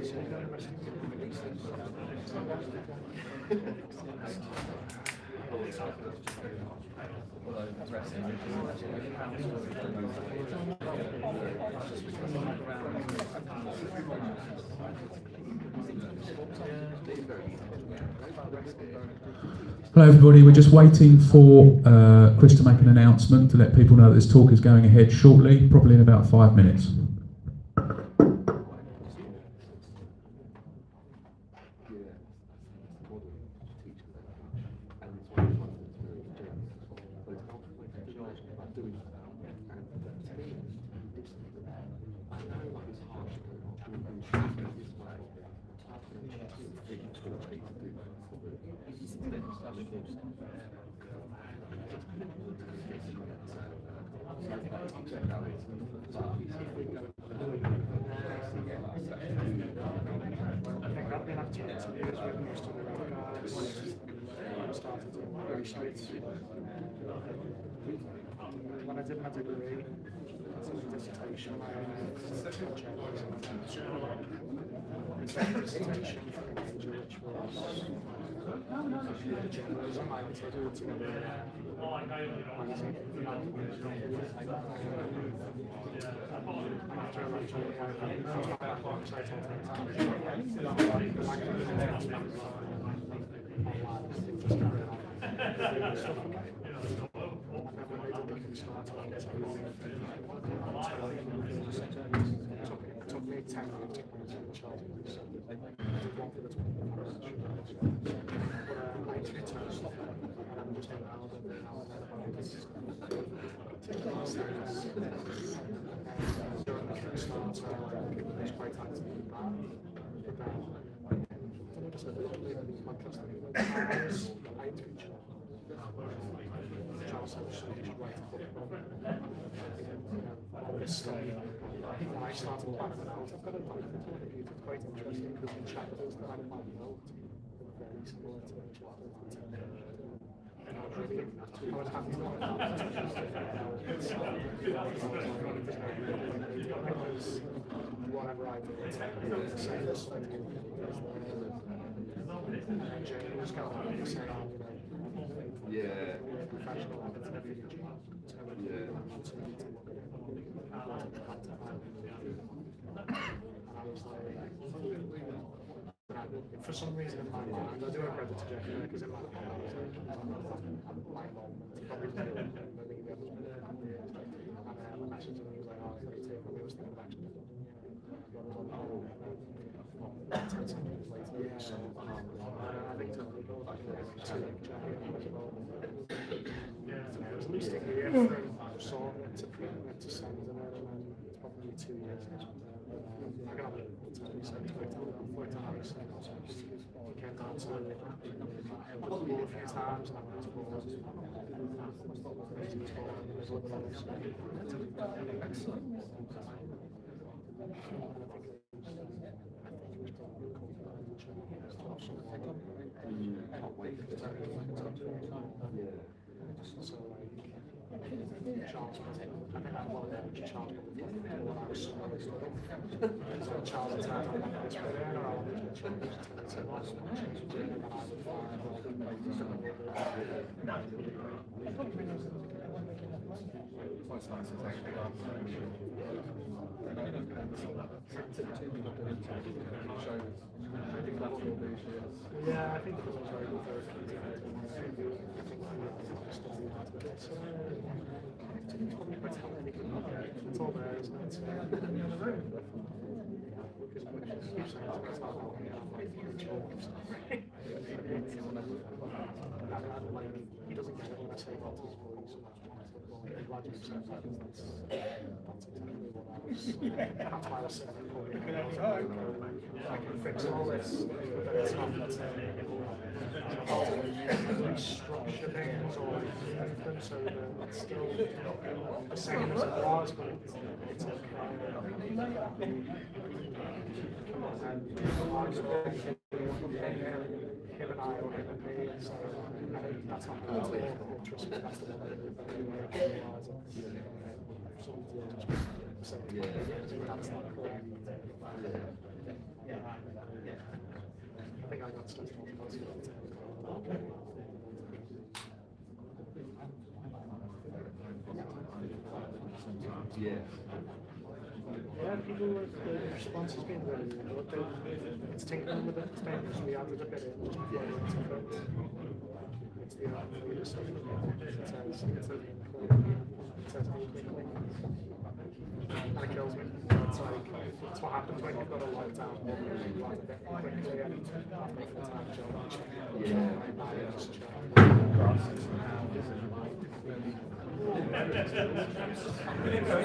Hello everybody, we're just waiting for Chris to make an announcement to let people know that this talk is going ahead shortly, probably in about 5 minutes. When I did my degree, I took a dissertation. Dissertation for a major which was journalism. I also do it together. After a lecture, it took me 10 minutes to the child. When I started planning it out, I've got a it's quite interesting because the chapters that I'm planning out are very similar to the chapters and I was happy to have that. Because whatever I did, it's the same as something and Jane was going to say, professional academic for some reason in my mind, I do a credit to Jane because in my mind, my mom probably did it and maybe the others and I messaged him and he was like, oh, it's take me, I was thinking of actually doing it. I think it's only goes back to 2 it was at least a year from sorting it to printing it to sending it, and then it's probably 2 years. I got a worked on house and we came down to Liverpool a few times and I went to Wales. Charles, I think I'm one of them, Charles, when I was so Charles is not on this video, or I'll change it to what's and I would find yeah, I think it was very good for it's all there, isn't it? He doesn't get it when I say about his voice so much. That's why I was saying I can fix all this, but it's not restructure things or move them so that it's still the same as it was, but it's him and I or him and me, so that's not the interest, that's the one that that's not correct. Yeah, people, the response has been really good. It's tinkering with it, things we added a bit in just before we went to it. It's the art stuff. It says and it kills me. It's like, it's what happens when you've got a lockdown and you want to get quickly and after a full-time job. Yeah, just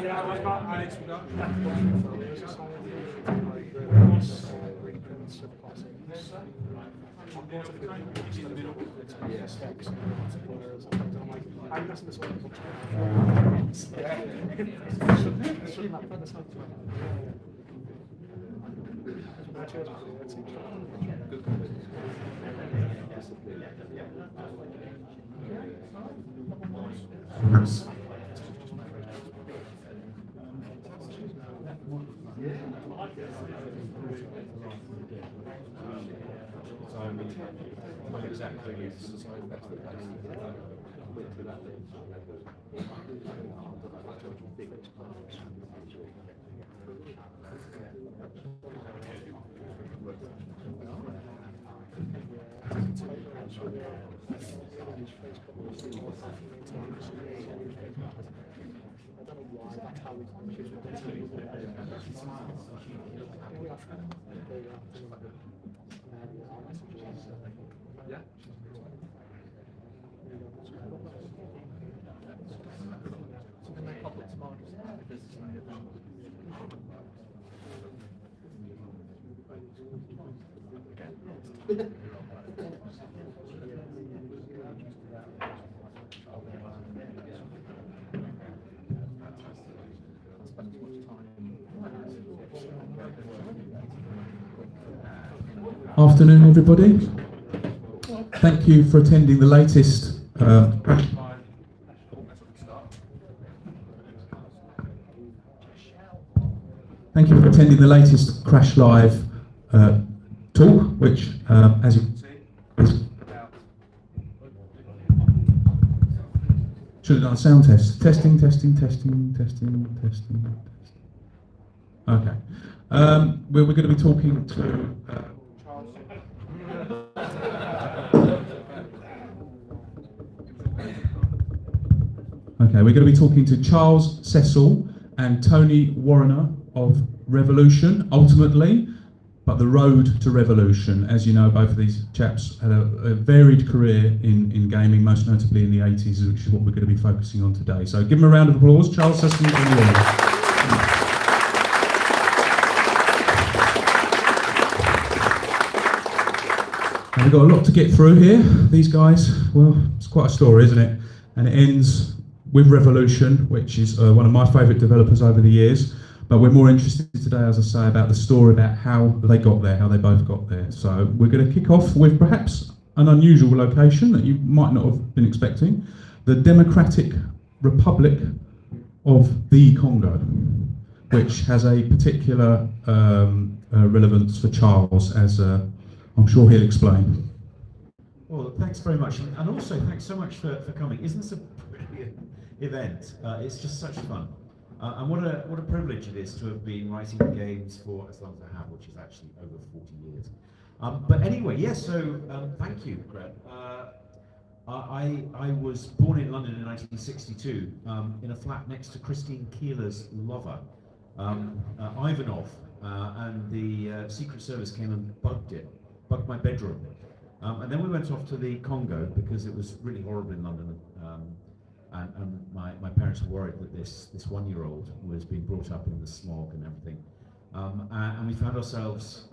yeah, I've got reprints of classics. I'm going to do mistakes and multipliers and things. I'm like, I'm messing this up. Yeah. Shouldn't happen this time. Not exactly that's the yeah. Afternoon, everybody. Thank you for attending the latest Thank you for attending the latest Crash Live talk, which, as you can see, is should have done a sound test. Testing. Okay. We're going to be talking to we're going to be talking to Charles, Cecil, and Tony Warriner of Revolution, ultimately, but the road to Revolution. As you know, both of these chaps had a varied career in gaming, most notably in the 80s, which is what we're going to be focusing on today. So give them a round of applause, Charles, Cecil, and Tony Warriner. And we've got a lot to get through here. These guys, well, it's quite a story, isn't it? And it ends with Revolution, which is one of my favourite developers over the years. But we're more interested today, as I say, about the story about how they got there, how they both got there. So we're going to kick off with perhaps an unusual location that you might not have been expecting, the Democratic Republic of the Congo, which has a particular relevance for Charles, as I'm sure he'll explain. Well, thanks very much, and also thanks so much for coming. Isn't this a brilliant event? It's just such fun, and what a privilege it is to have been writing games for as long as I have, which is actually over 40 years. But anyway, yes. So thank you, Greg. I was born in London in 1962 in a flat next to Christine Keeler's lover, Ivanov, and the Secret Service came and bugged my bedroom. And then we went off to the Congo because it was really horrible in London, and my parents were worried that this 1-year-old was being brought up in the smog and everything. And we found ourselves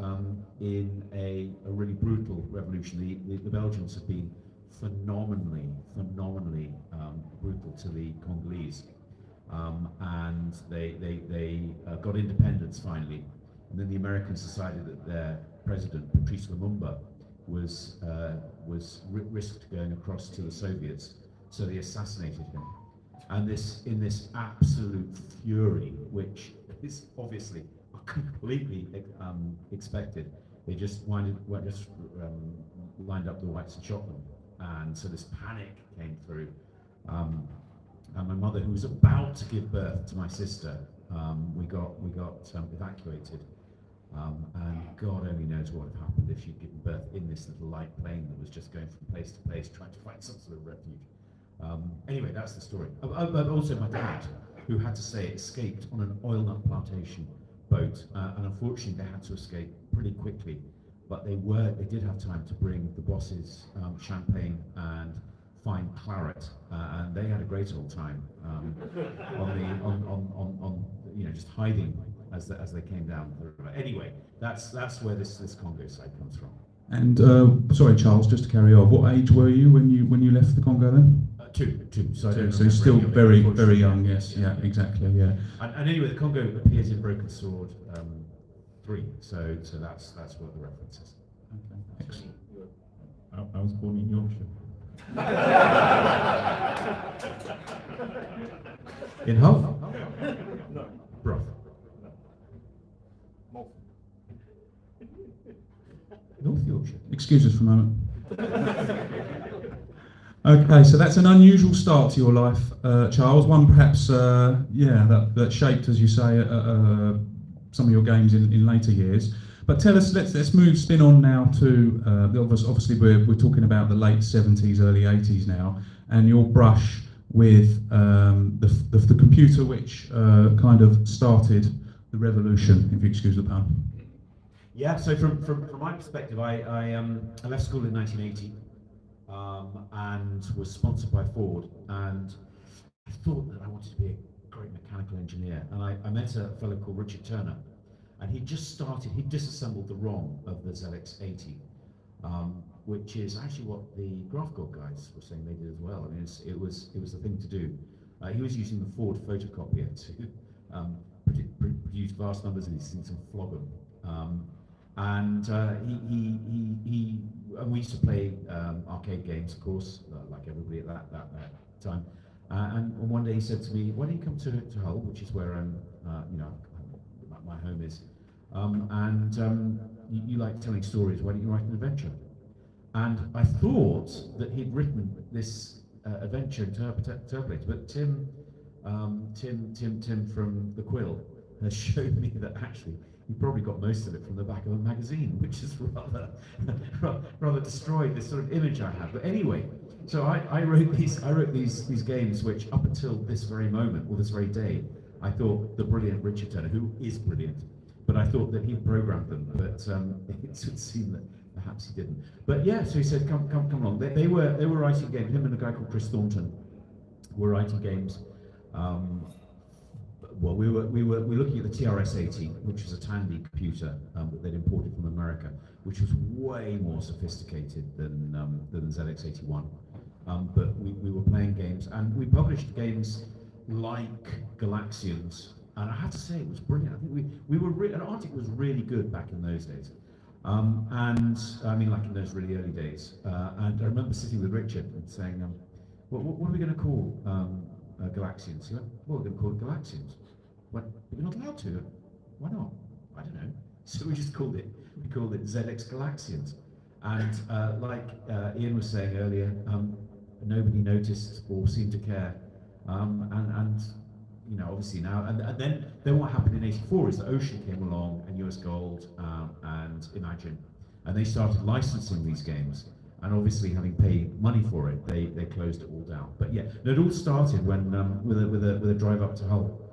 in a really brutal revolution. The Belgians have been phenomenally brutal to the Congolese, and they got independence finally. And then the Americans decided that their president, Patrice Lumumba, was risked going across to the Soviets, so they assassinated him. And in this absolute fury, which is obviously completely expected, they just lined up the whites and shot them. And so this panic came through, and my mother, who was about to give birth to my sister, we got evacuated. And God only knows what would have happened if she'd given birth in this little light plane that was just going from place to place, trying to find some sort of refuge. Anyway, that's the story. But also my dad, who had to say escaped on an oil nut plantation boat, and unfortunately they had to escape pretty quickly. But they did have time to bring the bosses champagne and fine claret, and they had a great old time on just hiding as they came down the river. Anyway, that's where this Congo side comes from. And sorry, Charles, just to carry on. What age were you when you left the Congo then? Two. So So still very young. Yes. Yeah. Exactly. Yeah. And anyway, the Congo appears in Broken Sword 3. So that's what the reference is. Okay. Excellent. I was born in Yorkshire. In Hull? No. Brough. North Yorkshire. Excuse us for a moment. Okay, so that's an unusual start to your life, Charles. One perhaps, that shaped, as you say, some of your games in later years. But tell us, let's spin on now to obviously we're talking about the late 70s, early 80s now, and your brush with the computer, which kind of started the revolution, if you excuse the pun. Yeah. So from my perspective, I left school in 1980 and was sponsored by Ford, and I thought that I wanted to be a great mechanical engineer. And I met a fellow called Richard Turner, and he'd disassembled the ROM of the ZX80, which is actually what the GraphGod guys were saying they did as well. I mean, it was the thing to do. He was using the Ford photocopier to produce vast numbers of these things and flog them. And we used to play arcade games, of course, like everybody at that time. And one day he said to me, "Why don't you come to Hull, which is where my home is, you like telling stories? Why don't you write an adventure?" And I thought that he'd written this adventure interpolated, but Tim from the Quill has showed me that actually he probably got most of it from the back of a magazine, which is rather destroyed this sort of image I have. But anyway, so I wrote these games, which up until this very moment, or this very day, I thought the brilliant Richard Turner, who is brilliant, but I thought that he programmed them, but it would seem that perhaps he didn't. But yeah, so he said, come along. They were writing games. Him and a guy called Chris Thornton were writing games. Well, we were looking at the TRS-80, which was a Tandy computer that they'd imported from America, which was way more sophisticated than the ZX81. But we were playing games, and we published games like Galaxians, and I have to say it was brilliant. I think and Atric was really good back in those days, and I mean, like in those really early days. And I remember sitting with Richard and saying, what are we going to call Galaxians? He went, "Well, we're going to call it Galaxians." But we're not allowed to. Why not? I don't know. So we called it ZX Galaxians. And like Ian was saying earlier, nobody noticed or seemed to care. And obviously now, and then what happened in '84 is that Ocean came along, and US Gold and Imagine, and they started licensing these games. And obviously, having paid money for it, they closed it all down. But yeah, it all started when with a drive up to Hull,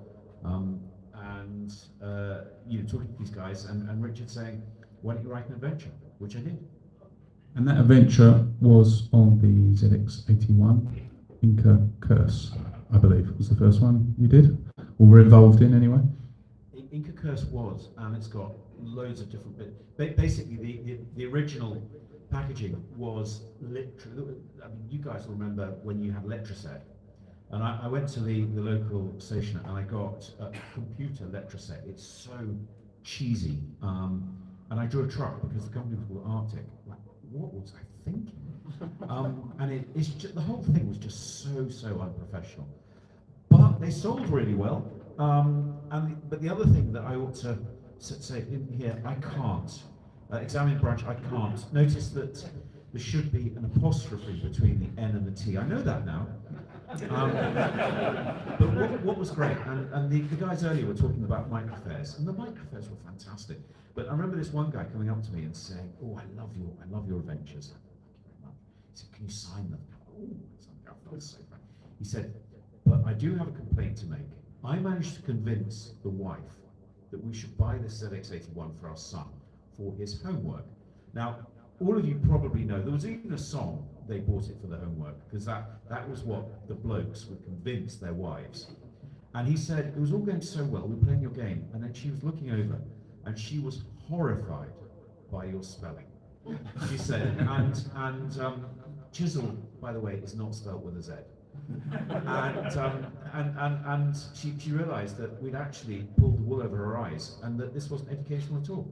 talking to these guys, and Richard saying, "Why don't you write an adventure?" Which I did. And that adventure was on the ZX81, Inca Curse, I believe, was the first one you did, or were involved in anyway. Inca Curse was, and it's got loads of different bits. Basically, the original packaging was literally, I mean, you guys will remember when you had Letraset, and I went to the local station and I got a computer Letraset. It's so cheesy, and I drew a truck because the company was called Arctic. Like, what was I thinking? And it's just, the whole thing was just so unprofessional. But they sold really well. But the other thing that I ought to say in here, I can't. Examine branch, I can't. Notice that there should be an apostrophe between the N and the T. I know that now. But what was great, and the guys earlier were talking about microfairs, and the microfairs were fantastic. But I remember this one guy coming up to me and saying, "Oh, I love your adventures." He said, "Can you sign them?" Oh, I felt so bad. He said, "But I do have a complaint to make. I managed to convince the wife that we should buy this ZX81 for our son for his homework." Now, all of you probably know there was even a song they bought it for the homework, because that was what the blokes would convince their wives. And he said it was all going so well, we were playing your game, and then she was looking over and she was horrified by your spelling. She said, and Cecil, by the way, is not spelt with a Z. And she realised that we'd actually pulled the wool over her eyes and that this wasn't educational at all.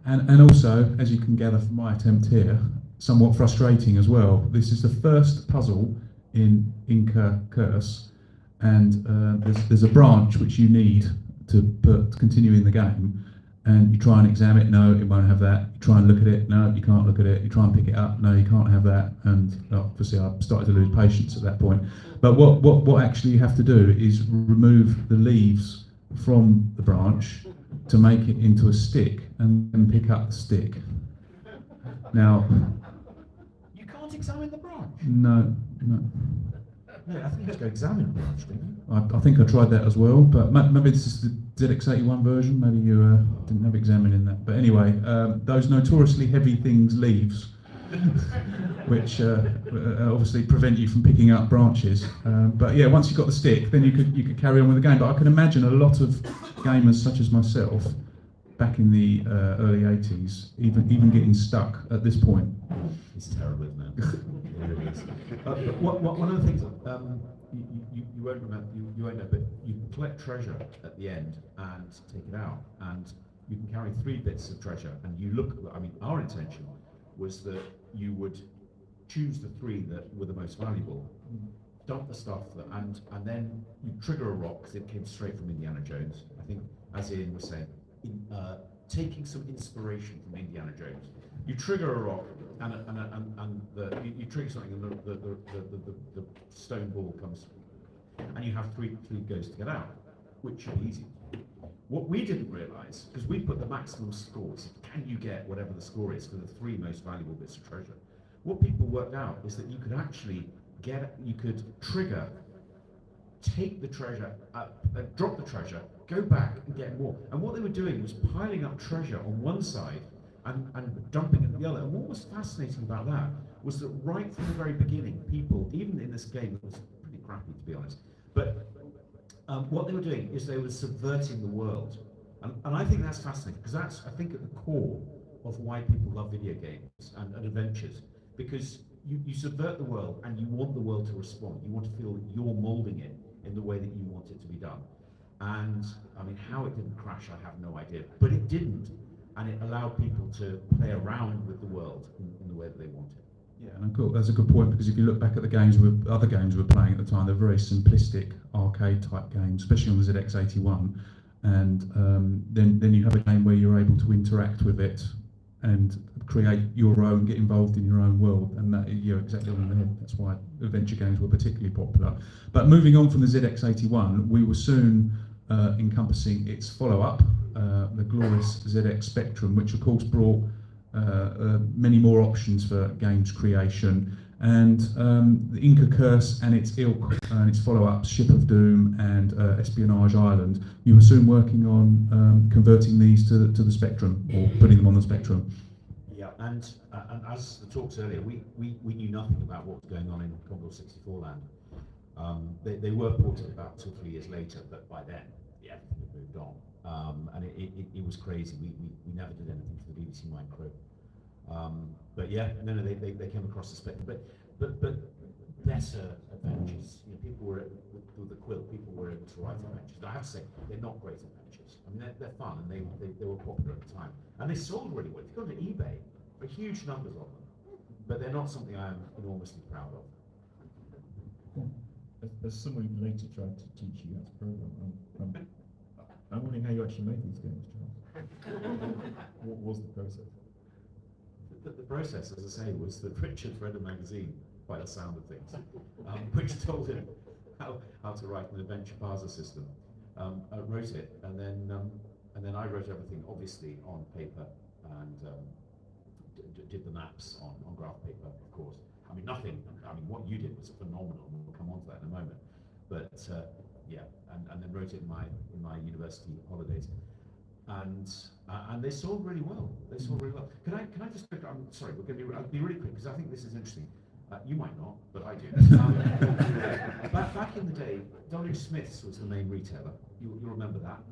And also, as you can gather from my attempt here, somewhat frustrating as well. This is the first puzzle in Inca Curse, and there's a branch which you need to continue in the game, and you try and examine it, no, it won't have that. You try and look at it, no, you can't look at it. You try and pick it up, no, you can't have that. And obviously I started to lose patience at that point. But what actually you have to do is remove the leaves from the branch to make it into a stick, and then pick up the stick. Now, You can't examine the branch. no. No, I think you just go examine the branch, didn't you? I think I tried that as well, but maybe this is the ZX81 version. Maybe you didn't have examining that. But anyway, those notoriously heavy things, leaves, which obviously prevent you from picking up branches. But yeah, once you got the stick, then you could carry on with the game. But I can imagine a lot of gamers such as myself, back in the early 80s, even getting stuck at this point. It's terrible, isn't it? It really is. But one of the things you won't remember, you won't know, but you can collect treasure at the end and take it out, and you can carry 3 bits of treasure. And you look. I mean, our intention was that you would choose the 3 that were the most valuable, dump the stuff, and then you trigger a rock, because it came straight from Indiana Jones. I think, as Ian was saying, taking some inspiration from Indiana Jones. You trigger a rock, you trigger something, and the stone ball comes, and you have 3 goes to get out, which should be easy. What we didn't realise, because we put the maximum scores, can you get whatever the score is for the 3 most valuable bits of treasure? What people worked out is that you could actually trigger, take the treasure, drop the treasure, go back and get more. And what they were doing was piling up treasure on one side and dumping it on the other. And what was fascinating about that was that right from the very beginning, people, even in this game, it was pretty crappy to be honest, but what they were doing is they were subverting the world. And I think that's fascinating, because that's, I think, at the core of why people love video games and adventures, because you subvert the world and you want the world to respond. You want to feel that you're moulding it in the way that you want it to be done. And I mean, how it didn't crash, I have no idea, but it didn't, and it allowed people to play around with the world in the way that they wanted. Yeah, and that's a good point, because if you look back at the other games we were playing at the time, they're very simplistic arcade type games, especially on the ZX81. And then you have a game where you're able to interact with it and create your own, get involved in your own world, and that, you're exactly on the head. That's why adventure games were particularly popular. But moving on from the ZX81, we were soon encompassing its follow-up, the glorious ZX Spectrum, which of course brought many more options for games creation, and the Inca Curse and its ilk and its follow-ups, Ship of Doom and Espionage Island. You were soon working on converting these to the Spectrum, or putting them on the Spectrum. Yeah, and as the talks earlier, we knew nothing about what was going on in Commodore 64 land. They were ported about 2 or 3 years later, but by then, yeah, everything had moved on. And it was crazy. We never did anything for the BBC Mind Crew. But yeah, no, they came across the Spectrum. But better adventures. You know, people were with the quilt. People were able to write adventures. I have to say, they're not great adventures. I mean, they're fun, and they were popular at the time, and they sold really well. If you go to eBay, there are huge numbers of them, but they're not something I'm enormously proud of. As someone who later tried to teach you how to program, I'm wondering how you actually made these games, Charles. What was the process? The process, as I say, was that Richard read a magazine by the sound of things, which told him how to write an adventure parser system. I wrote it, and then I wrote everything obviously on paper, and did the maps on graph paper, of course. I mean, what you did was phenomenal, and we'll come on to that in a moment. But yeah, and then wrote it in my university holidays, and they sold really well. They sold really well. Can I just? I'm sorry, I'll be really quick because I think this is interesting. You might not, but I do. Back in the day, W. Smith's was the main retailer. You'll remember that.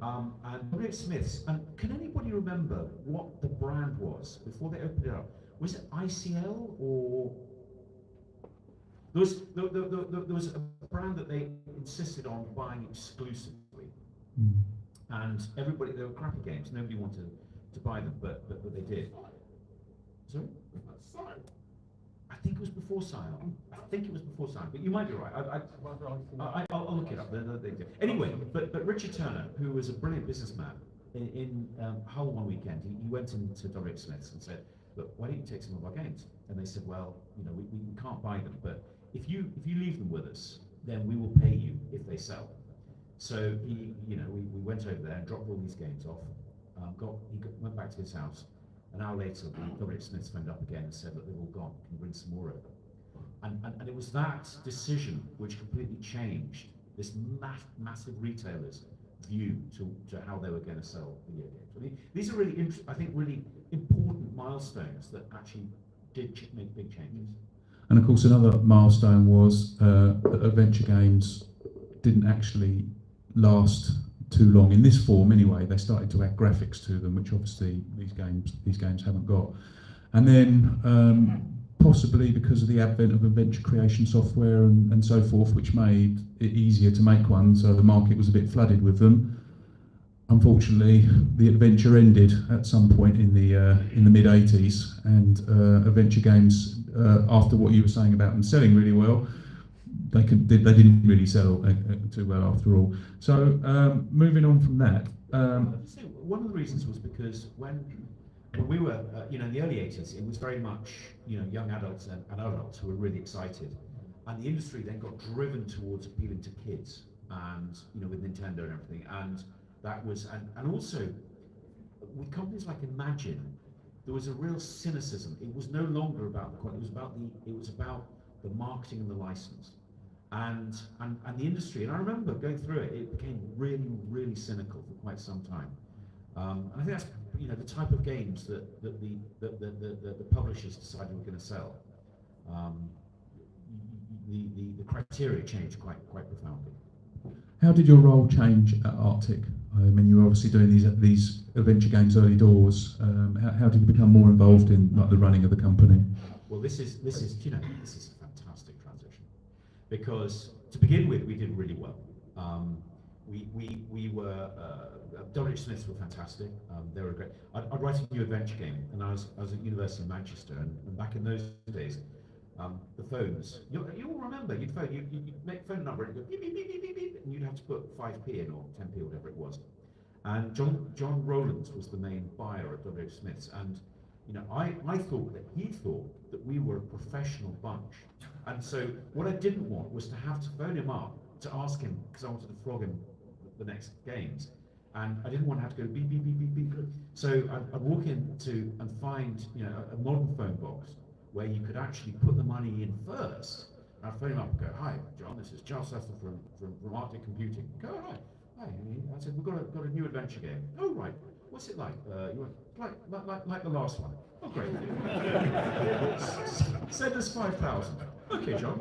And W. Smith's. And can anybody remember what the brand was before they opened it up? Was it ICL or there was a brand that they insisted on buying exclusively, and everybody, they were crappy games. Nobody wanted to buy them, but they did. Sorry. I think it was before Scion. But you might be right. I'll look it up. Anyway, but Richard Turner, who was a brilliant businessman, in Hull one weekend, he went into W. Smith's and said, "Look, why don't you take some of our games?" And they said, "Well, we can't buy them, but if you leave them with us, then we will pay you if they sell." So we went over there and dropped all these games off. Went back to his house. An hour later, the W. Smiths phoned up again and said, "Look, they've all gone. Can you bring some more over?" And it was that decision which completely changed this massive retailer's view to how they were going to sell video games. I mean, these are really, I think, really important milestones that actually did make big changes. And of course, another milestone was that adventure games didn't actually last too long in this form anyway. They started to add graphics to them, which obviously these games haven't got. And then possibly because of the advent of adventure creation software and so forth, which made it easier to make one, so the market was a bit flooded with them. Unfortunately, the adventure ended at some point in the mid '80s, and adventure games, after what you were saying about them selling really well, they didn't really sell too well after all. So moving on from that, one of the reasons was because when we were, in the early '80s, it was very much, young adults and adults who were really excited, and the industry then got driven towards appealing to kids, and with Nintendo and everything, and that was, and also with companies like Imagine, there was a real cynicism. It was no longer about the quality; it was about the marketing and the license. And the industry, and I remember going through it, it became really, really cynical for quite some time. And I think that's the type of games that the publishers decided were going to sell. The criteria changed quite profoundly. How did your role change at Atric? I mean, you were obviously doing these adventure games early doors. How did you become more involved in the running of the company? Well, this is a fantastic transition, because to begin with, we did really well. We were W. Smiths were fantastic. They were great. I'd write a new adventure game, and I was at University of Manchester, and back in those days, the phones. You'll remember. You'd make a phone number and it'd go beep beep beep beep beep beep, and you'd have to put 5p in or 10p or whatever it was. And John Rowlands was the main buyer at W. Smiths, and I thought that he thought that we were a professional bunch, and so what I didn't want was to have to phone him up to ask him, because I wanted to flog him the next games, and I didn't want to have to go beep beep beep beep beep. So I'd walk into and find a modern phone box where you could actually put the money in first. And I'd phone him up and go, "Hi, John, this is Charles Cecil from Arctic Computing." Go, "Oh, hi." Hi. I said, "We've got a new adventure game." "Oh, right. What's it like?" "You went like the last one." "Oh, great." "Send us 5,000. "Okay, John.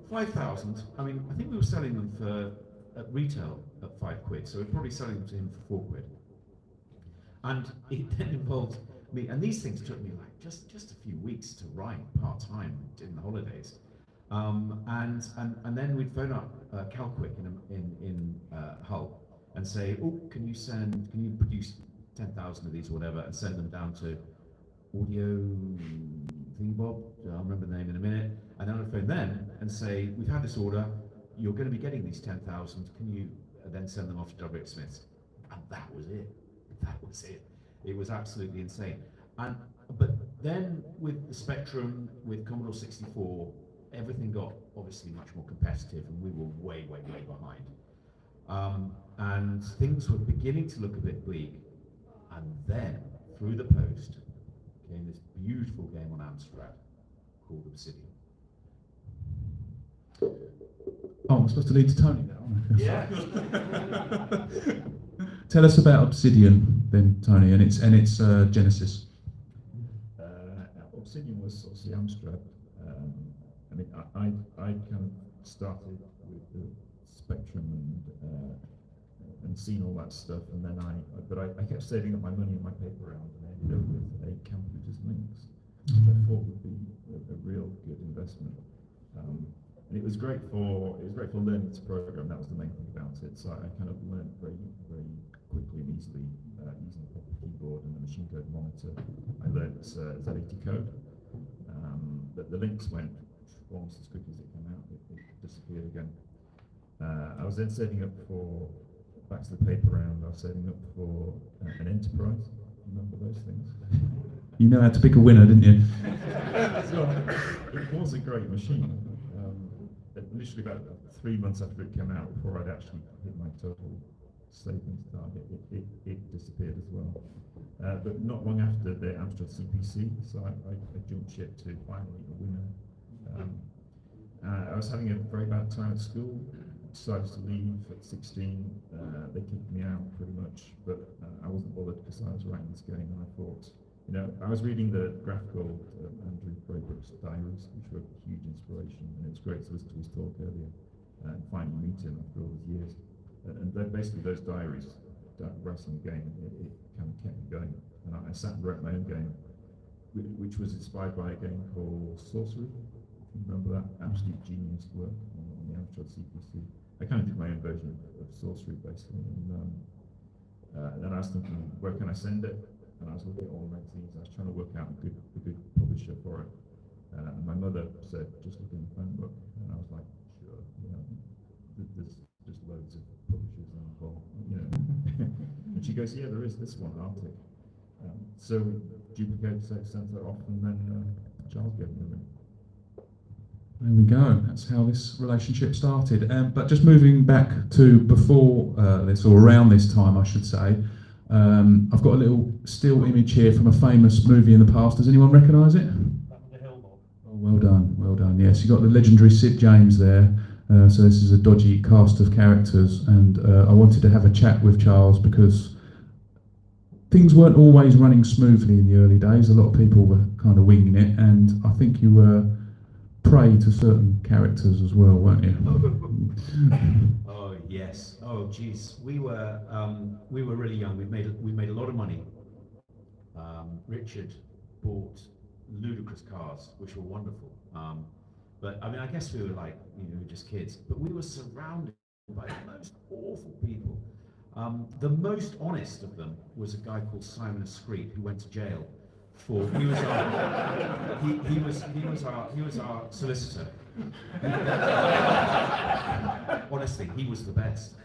5,000. I mean, I think we were selling them at retail at £5, so we're probably selling them to him for £4. And it then involved me, and these things took me like just a few weeks to write part-time in the holidays. And then we'd phone up Calquick in Hull and say, "Oh, can you produce 10,000 of these or whatever, and send them down to Audio Thingybob, I'll remember the name in a minute." And then I'd phone them and say, "We've had this order, you're going to be getting these 10,000, can you then send them off to W. Smiths?" And that was it. It was absolutely insane. But Then with the Spectrum, with Commodore 64, everything got obviously much more competitive, and we were way, way, way behind. And things were beginning to look a bit bleak. And then, through the post, came this beautiful game on Amstrad called Obsidian. Oh, I'm supposed to lead to Tony now, aren't I? Yeah. Tell us about Obsidian then, Tony, and its genesis. Obsidian was obviously Amstrad. I mean, I kind of started with the Spectrum and seen all that stuff, and then I kept saving up my money in my paper round, and I ended up with a Computers Lynx, which I thought would be a real good investment. And it was great for learning to program. That was the main thing about it. So I kind of learned very, very quickly and easily using the proper keyboard and the machine code monitor. I learned Z80 code. But the Lynx went almost as quick as it came out. It disappeared again. I was then setting up for, back to the paper round, I was setting up for an Enterprise. Remember those things? You know how to pick a winner, didn't you? So, it was a great machine. Literally about 3 months after it came out, before I'd actually hit my total savings target, it disappeared as well. But not long after the Amstrad CPC, so I jumped ship to finally a winner. I was having a very bad time at school, decided to leave at 16. They kicked me out pretty much, but I wasn't bothered because I was writing this game, and I thought, you know, I was reading the graphical Andrew Braybrook's diaries, which were a huge inspiration, and it was great to listen to his talk earlier and finally meet him after all these years. And basically those diaries, writing a game, it kind of kept me going. And I sat and wrote my own game, which was inspired by a game called Sorcery. If you remember that, absolute genius work on the Amstrad CPC. I kind of did my own version of Sorcery, basically. And then I was thinking, where can I send it? And I was looking at all the magazines. I was trying to work out a good publisher for it. And my mother said, just look in the phone book. And I was like, sure, you know, there's just loads of publishers involved, you know. And she goes, yeah, there is this one, Arctic. So we duplicated, sent that off, and then Charles gave me the ring. There we go. That's how this relationship started. But just moving back to before this, or around this time, I should say, I've got a little still image here from a famous movie in the past. Does anyone recognise it? Oh, well done, well done. Yes, you've got the legendary Sid James there. So this is a dodgy cast of characters, and I wanted to have a chat with Charles because things weren't always running smoothly in the early days. A lot of people were kind of winging it, and I think you were prey to certain characters as well, weren't you? Oh yes. Oh geez, we were really young. We made a lot of money. Richard bought ludicrous cars, which were wonderful. But I mean, I guess we were like, you know, just kids. But we were surrounded by the most awful people. The most honest of them was a guy called Simon Screet, who went to jail for he was our solicitor. Honestly, he was the best.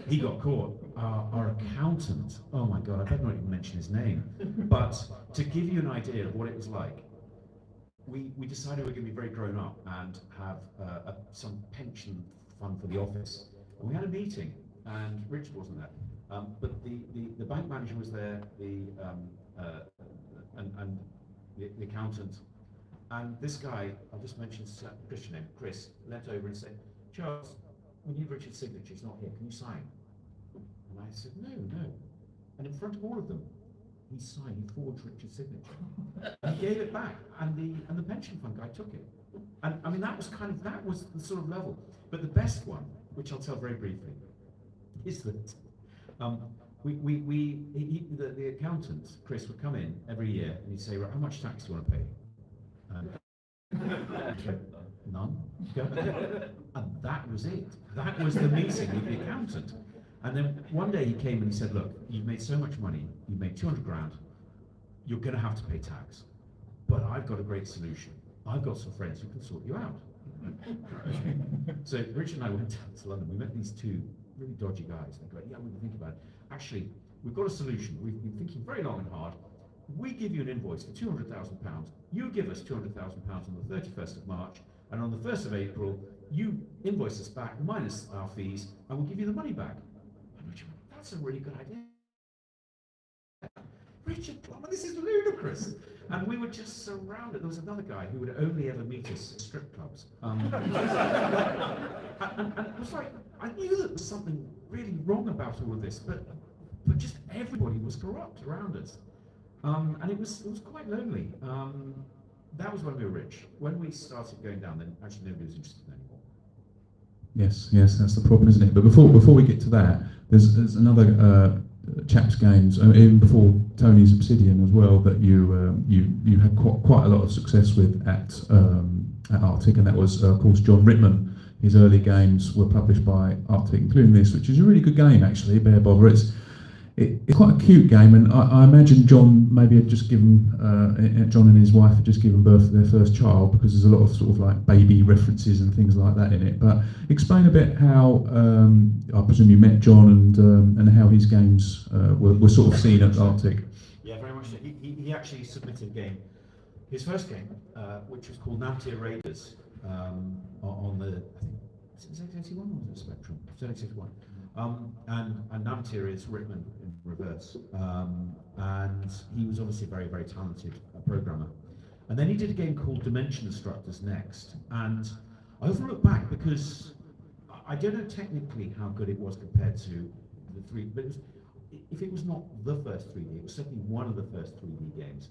He got caught. Our accountant, oh my God, I better not even mention his name. But to give you an idea of what it was like, we decided we were going to be very grown up and have some pension fund for the office. And we had a meeting, and Richard wasn't there, but the bank manager was there, and the accountant, and this guy, I'll just mention his Christian name, Chris, leant over and said, Charles, we need Richard's signature, he's not here, can you sign? And I said, no. And in front of all of them, he signed, he forged Richard's signature. And he gave it back, and the pension fund guy took it. And I mean, that was the sort of level. But the best one, which I'll tell very briefly, is that the accountant, Chris, would come in every year and he'd say, right, how much tax do you want to pay? None. And that was it. That was the meeting with the accountant. And then one day he came and he said, look, you've made so much money, you've made 200 grand, you're going to have to pay tax. But I've got a great solution. I've got some friends who can sort you out. So Richard and I went down to London. We met these two really dodgy guys. They go, yeah, we've been thinking about it. Actually, we've got a solution. We've been thinking very long and hard. we give you an invoice for £200,000. You give us £200,000 on the 31st of March, and on the 1st of April, you invoice us back minus our fees, and we'll give you the money back. And Richard went, that's a really good idea. Richard, this is ludicrous. And we were just surrounded. There was another guy who would only ever meet us at strip clubs. And it was like, I knew that there was something really wrong about all of this, but just everybody was corrupt around us. And it was quite lonely. That was when we were rich. When we started going down, then actually nobody was interested anymore. Yes, that's the problem, isn't it? But before we get to that, there's another chaps games, even before Tony's Obsidian as well, that you had quite a lot of success with at Atric, and that was of course John Rittman. His early games were published by Atric, including this, which is a really good game actually. Bear bother. It's quite a cute game, and I imagine John maybe had just given John and his wife had just given birth to their first child, because there's a lot of sort of like baby references and things like that in it. But explain a bit how I presume you met John and how his games were sort of seen at Atric. Yeah, very much so. He actually submitted a game, his first game, which was called Namtir Raiders, on the, I think, Z81 or was it Spectrum? Z81. And Namtir is Rittman in reverse, and he was obviously a very, very talented programmer. And then he did a game called Dimension Instructors next, and I often look back because I don't know technically how good it was compared to the three, but if it was not the first 3D, it was certainly one of the first 3D games.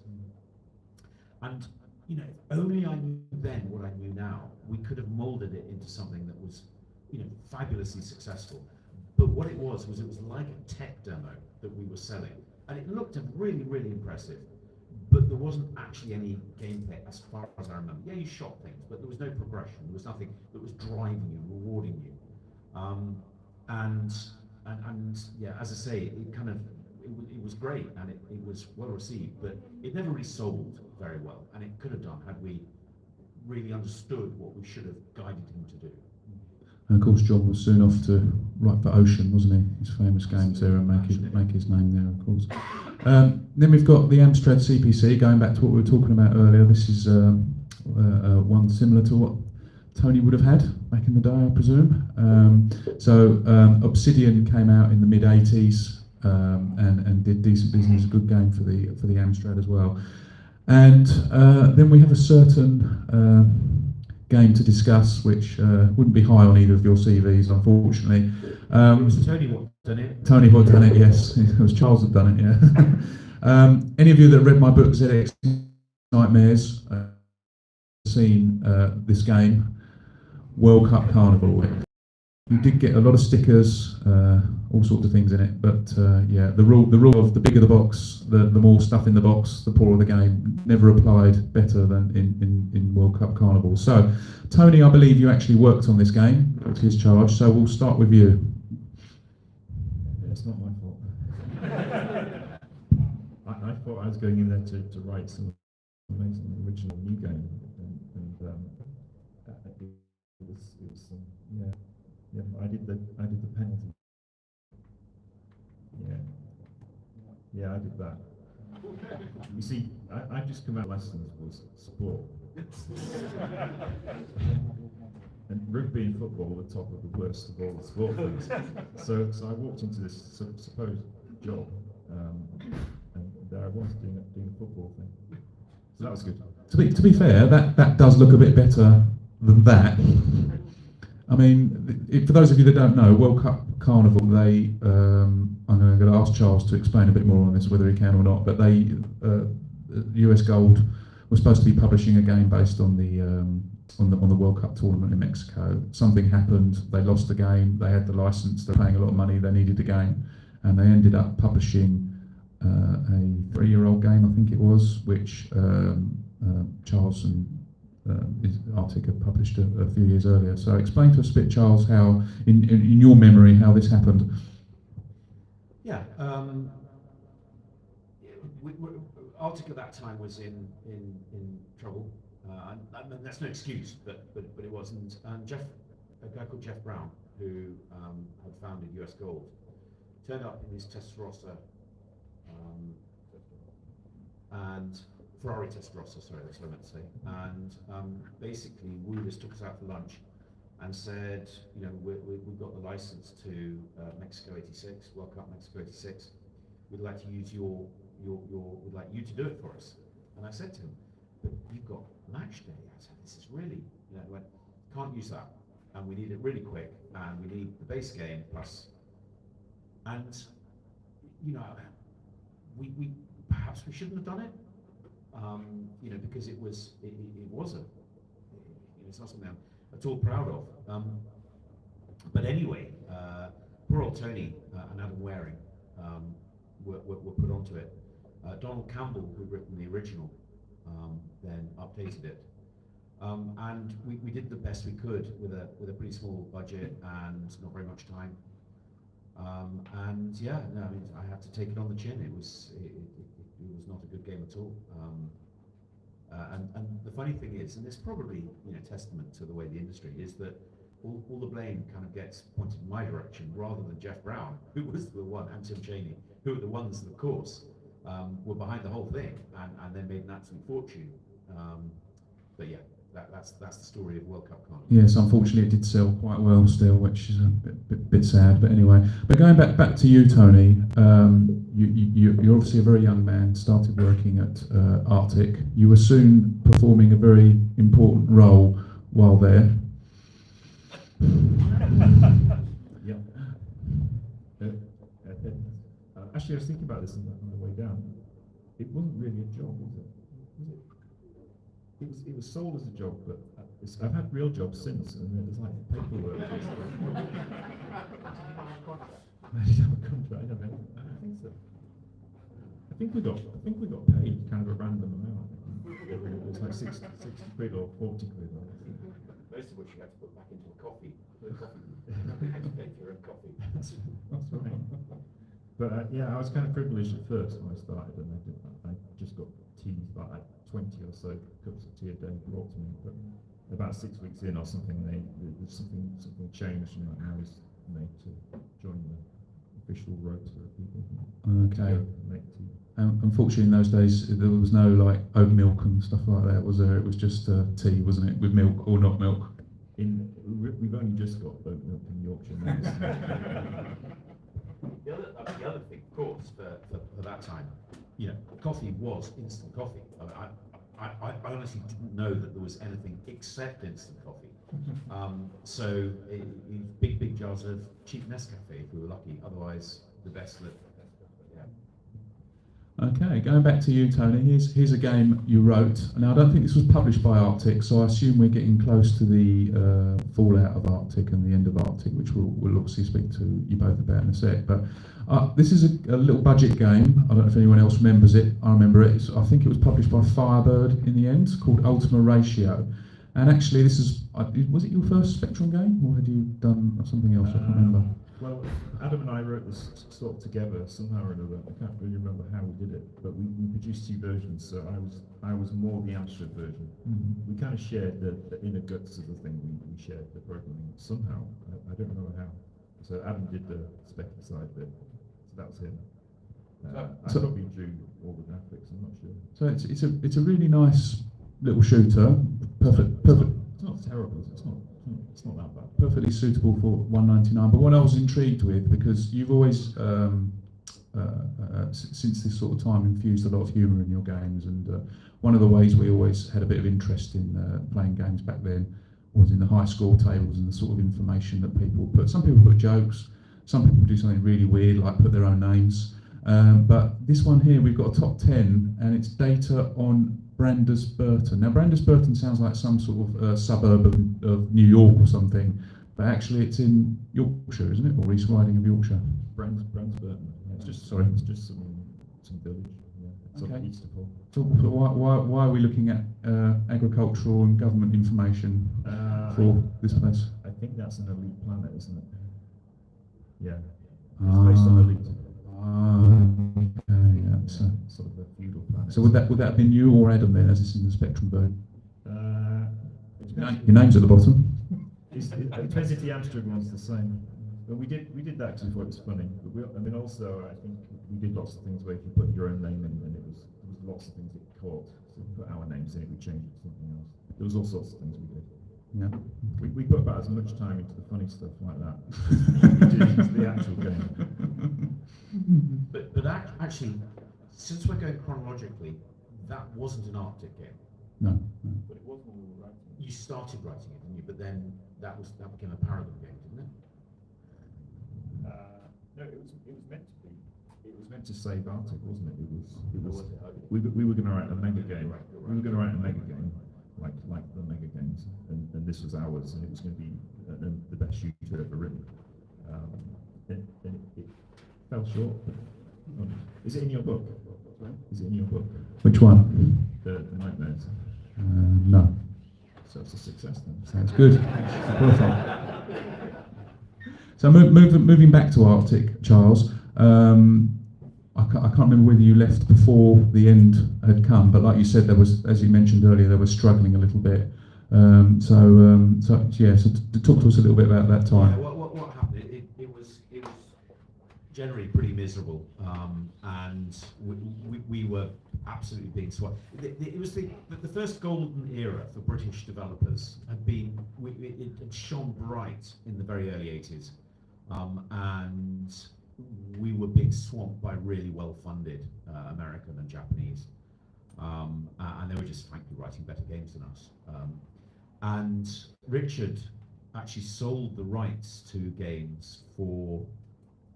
And you know, if only I knew then what I knew now, we could have molded it into something that was, you know, fabulously successful. But what it was like a tech demo that we were selling, and it looked really, really impressive. But there wasn't actually any gameplay as far as I remember. Yeah, you shot things, but there was no progression. There was nothing that was driving you, rewarding you. And yeah, as I say, it was great, and it was well received, but it never really sold very well, and it could have done had we really understood what we should have guided him to do. And of course, John was soon off to write for Ocean, wasn't he? His famous games there, and make his name there, of course. Then we've got the Amstrad CPC. Going back to what we were talking about earlier, this is one similar to what Tony would have had back in the day, I presume. Obsidian came out in the mid '80s and did decent business. A good game for the Amstrad as well. And then we have a certain game to discuss, which wouldn't be high on either of your CVs, unfortunately. It was Tony what done it. Tony what done it, yes. It was Charles that done it, yeah. Any of you that read my book, ZX Nightmares, seen this game, World Cup Carnival. You did get a lot of stickers, all sorts of things in it, but yeah, the rule of the bigger the box, the more stuff in the box, the poorer the game, never applied better than in World Cup Carnival. So, Tony, I believe you actually worked on this game, it's his charge, so we'll start with you. Yeah, it's not my fault. I thought I was going in there to write some amazing original new game, and it was yeah. Yeah, I did the penalty. Yeah, I did that. You see, I just come out lessons was sport, and rugby and football were top of the worst of all the sport things. So I walked into this supposed job, and there I was doing a football thing. So that was good. To be fair, that does look a bit better than that. I mean, for those of you that don't know, World Cup Carnival, I'm going to ask Charles to explain a bit more on this, whether he can or not, but US Gold was supposed to be publishing a game based on the World Cup tournament in Mexico. Something happened, they lost the game, they had the license, they're paying a lot of money, they needed a game, and they ended up publishing a 3-year-old game, I think it was, which Charles and Atric had published a few years earlier. So explain to us a bit, Charles, how, in your memory, how this happened. Yeah, Atric at that time was in trouble. I mean, that's no excuse, but it wasn't. And a guy called Jeff Brown, who had founded US Gold, turned up in his Testarossa, and Ferrari Testarossa, sorry, that's what I meant to say. And basically, Woolers took us out for lunch and said, you know, we've got the license to Mexico '86, World Cup Mexico '86. We'd like to use we'd like you to do it for us. And I said to him, but you've got match day. I said, this is really, you know, he went, can't use that, and we need it really quick, and we need the base game plus. And you know, we perhaps we shouldn't have done it, you know, because it it's not something I'm at all proud of. But anyway, poor old Tony and Adam Waring were put onto it. Donald Campbell, who'd written the original, then updated it. And we did the best we could with a pretty small budget and not very much time. And yeah, no, I mean, I had to take it on the chin. It was not a good game at all. And the funny thing is, and it's probably, you know, testament to the way the industry is, that all the blame kind of gets pointed in my direction rather than Jeff Brown, who was the one, and Tim Cheney, who were the ones that, of course, were behind the whole thing and then made an absolute fortune. But yeah, that's the story of World Cup Carnival. Yes, unfortunately it did sell quite well still, which is a bit sad. But anyway, but going back to you, Tony, you're obviously a very young man. Started working at Atric. You were soon performing a very important role while there. Yeah. Actually, I was thinking about this on the way down. It wasn't really a job, was it? It was sold as a job, but I've had real jobs since, and it was like paperwork. I did have a contract. I think so. I think we got paid kind of a random amount. It was like 60 quid or 40 quid. Most of which you had to put back into a coffee. You had to pay for your own coffee. That's right. But yeah, I was kind of privileged at first when I started, and I just got teased by like 20 or so cups of tea a day brought to me. But about 6 weeks in or something, something changed, and I was made to join the official roster of people. Okay. Make tea. Unfortunately, in those days, there was no like oat milk and stuff like that, was there? It was just tea, wasn't it, with milk or not milk? We've only just got oat milk in Yorkshire. The other thing, of course, for that time, you know, coffee was instant coffee. I honestly didn't know that there was anything except instant coffee. So big jars of cheap Nescafe if we were lucky. Otherwise, the best that. Okay, going back to you, Tony. Here's a game you wrote. Now, I don't think this was published by Atric, so I assume we're getting close to the fallout of Atric and the end of Atric, which we'll obviously speak to you both about in a sec. But this is a little budget game. I don't know if anyone else remembers it. I remember it. I think it was published by Firebird in the end, called Ultima Ratio. And actually, this is was it your first Spectrum game, or had you done something else? I can't remember. Well, Adam and I wrote this sort of together somehow or another. I can't really remember how we did it, but we produced 2 versions. So I was more the Amstrad version. Mm-hmm. We kind of shared the inner guts of the thing. We shared the programming somehow. I don't know how. So Adam did the spec side bit. So that was him. I probably drew all the graphics. I'm not sure. So it's a really nice little shooter. Perfect. It's not terrible. It's not that bad. Perfectly suitable for $1.99. But what I was intrigued with, because you've always, since this sort of time, infused a lot of humour in your games, and one of the ways we always had a bit of interest in playing games back then was in the high score tables and the sort of information that people put. Some people put jokes, some people do something really weird, like put their own names. But this one here, we've got a top 10, and it's data on Brandes Burton. Now, Brandes Burton sounds like some sort of suburb of New York or something, but actually it's in Yorkshire, isn't it? Or East Riding of Yorkshire. Brandes Burton. It's just some village. Yeah. It's Okay. east of Hull. So why are we looking at agricultural and government information for this place? I think that's an elite planet, isn't it? Yeah. It's based on elite. Okay, yeah. So Sort of a feudal planet. would that have been you or Adam then, as it's in the Spectrum version? It Your name's at the bottom. depends if the Amstrad one's the same. But we did that because we thought it was funny. But also I think we did lots of things where if you put your own name in, and there was lots of things thought, so we put our names in it, we changed it to something else. There was all sorts of things we did. Yeah. We put about as much time into the funny stuff like that as we did into the actual game. But actually, since we're going chronologically, that wasn't an Arctic game. No. But it was when we were writing. You started writing it, didn't you? But then that became a Paragon game, didn't it? No, it was meant to be. It was meant to save Arctic, wasn't it? We were going to write a mega game. We were going to write a mega game, like the mega games, and this was ours, and it was going to be the best shooter ever written. And it fell short. Is it in your book? Is it in your book? Which one? The Nightmares. No. So it's a success then. Sounds good. So moving back to Arctic, Charles. I can't remember whether you left before the end had come, but like you said, there was, as you mentioned earlier, they were struggling a little bit. So talk to us a little bit about that time. Yeah, what happened? It was generally pretty miserable, and we were absolutely being swamped. It was the first golden era for British developers it had shone bright in the very early 80s, and we were being swamped by really well-funded American and Japanese, and they were just frankly writing better games than us. And Richard actually sold the rights to games for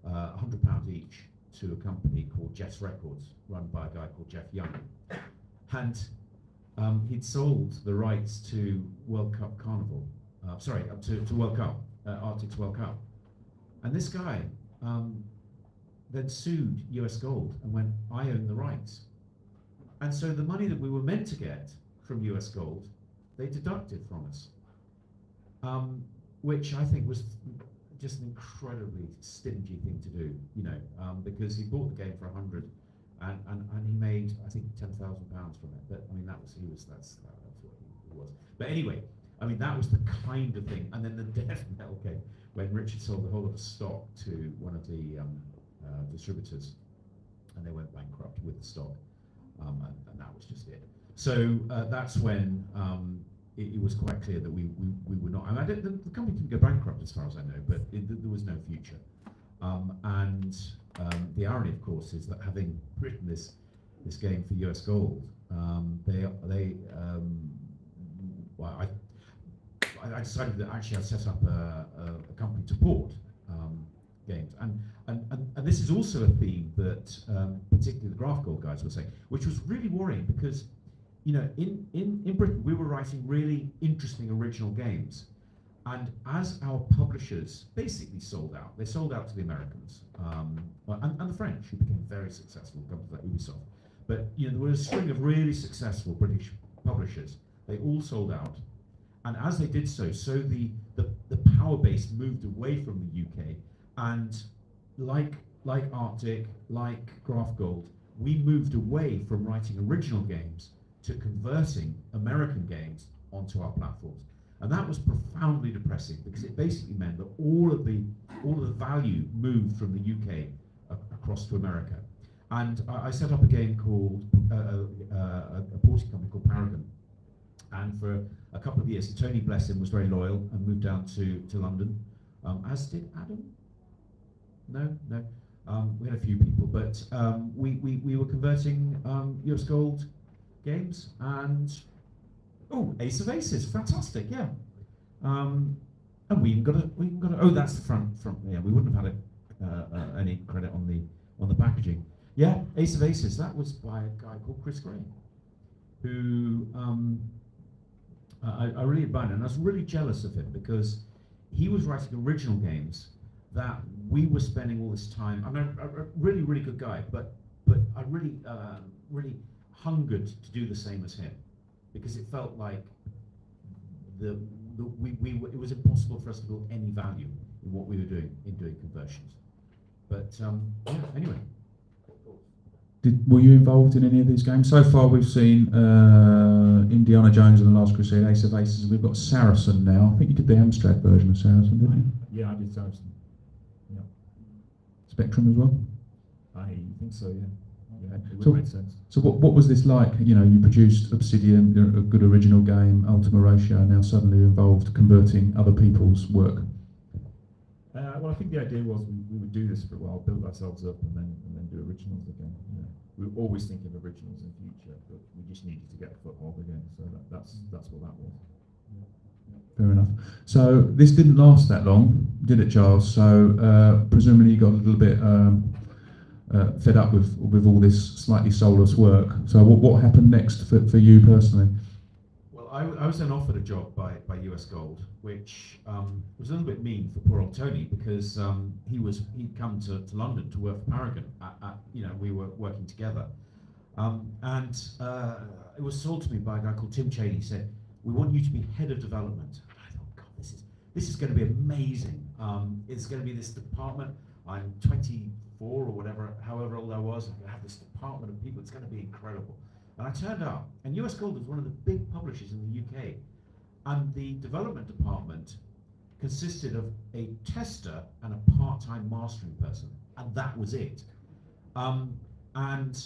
£100 each to a company called Jeff's Records, run by a guy called Jeff Young. And he'd sold the rights to World Cup Carnival, to World Cup, Arctic's World Cup. And this guy then sued US Gold and went, I own the rights. And so the money that we were meant to get from US Gold, they deducted from us, which I think was just an incredibly stingy thing to do, because he bought the game for 100, and he made, I think, £10,000 from it. But I mean, that's what he was. But anyway, I mean, that was the kind of thing. And then the death knell came when Richard sold the whole of the stock to one of the distributors, and they went bankrupt with the stock, and that was just it. So that's when it was quite clear that we were not. I mean, the company didn't go bankrupt as far as I know, but there was no future. And the irony, of course, is that having written this game for US Gold, I decided that actually I'd set up a company to port games, and this is also a theme that particularly the Graph Gold guys were saying, which was really worrying because, in Britain we were writing really interesting original games, and as our publishers basically sold out, they sold out to the Americans and the French, who became very successful, companies like Ubisoft. But there was a string of really successful British publishers. They all sold out, and as they did so, the power base moved away from the UK, and like Arctic, like Graph Gold, we moved away from writing original games to converting American games onto our platforms. And that was profoundly depressing because it basically meant that all of the value moved from the UK across to America. And I set up a game called a porting company called Paragon. And for a couple of years, Tony, bless him, was very loyal and moved down to London, as did Adam. No, we had a few people, but we were converting US Gold games, and Ace of Aces, fantastic, yeah. And we even got a that's the front. Yeah, we wouldn't have had any credit on the packaging. Yeah, Ace of Aces. That was by a guy called Chris Gray, who I really admired, and I was really jealous of him because he was writing original games that we were spending all this time. I mean, a really, really good guy, but I really hungered to do the same as him because it felt like it was impossible for us to build any value in what we were doing in doing conversions. But yeah, anyway. Were you involved in any of these games? So far we've seen Indiana Jones and the Last Crusade, Ace of Aces, we've got Saracen now. I think you did the Amstrad version of Saracen, didn't you? Yeah, I did Saracen. Yeah. Spectrum as well? I think so, yeah. Yeah, it would So- make sense. So what was this like? You know, you produced Obsidian, a good original game, Ultima Ratio, and now suddenly you're involved converting other people's work. Well, I think the idea was we would do this for a while, build ourselves up, and then do originals again. You know, we were always thinking of originals in the future, but we just needed to get a foothold again. So that's what that was. Fair enough. So this didn't last that long, did it, Charles? So presumably you got a little bit fed up with all this slightly soulless work. So what happened next for you personally? Well, I was then offered a job by US Gold, which was a little bit mean for poor old Tony, because he'd come to London to work for Paragon. We were working together, and it was sold to me by a guy called Tim Cheney. He said, "We want you to be head of development." And I thought, God, this is going to be amazing. It's going to be this department. I'm 24 or whatever, however old I was. I'm going to have this department of people. It's going to be incredible. And I turned up, and US Gold was one of the big publishers in the UK, and the development department consisted of a tester and a part-time mastering person, and that was it. And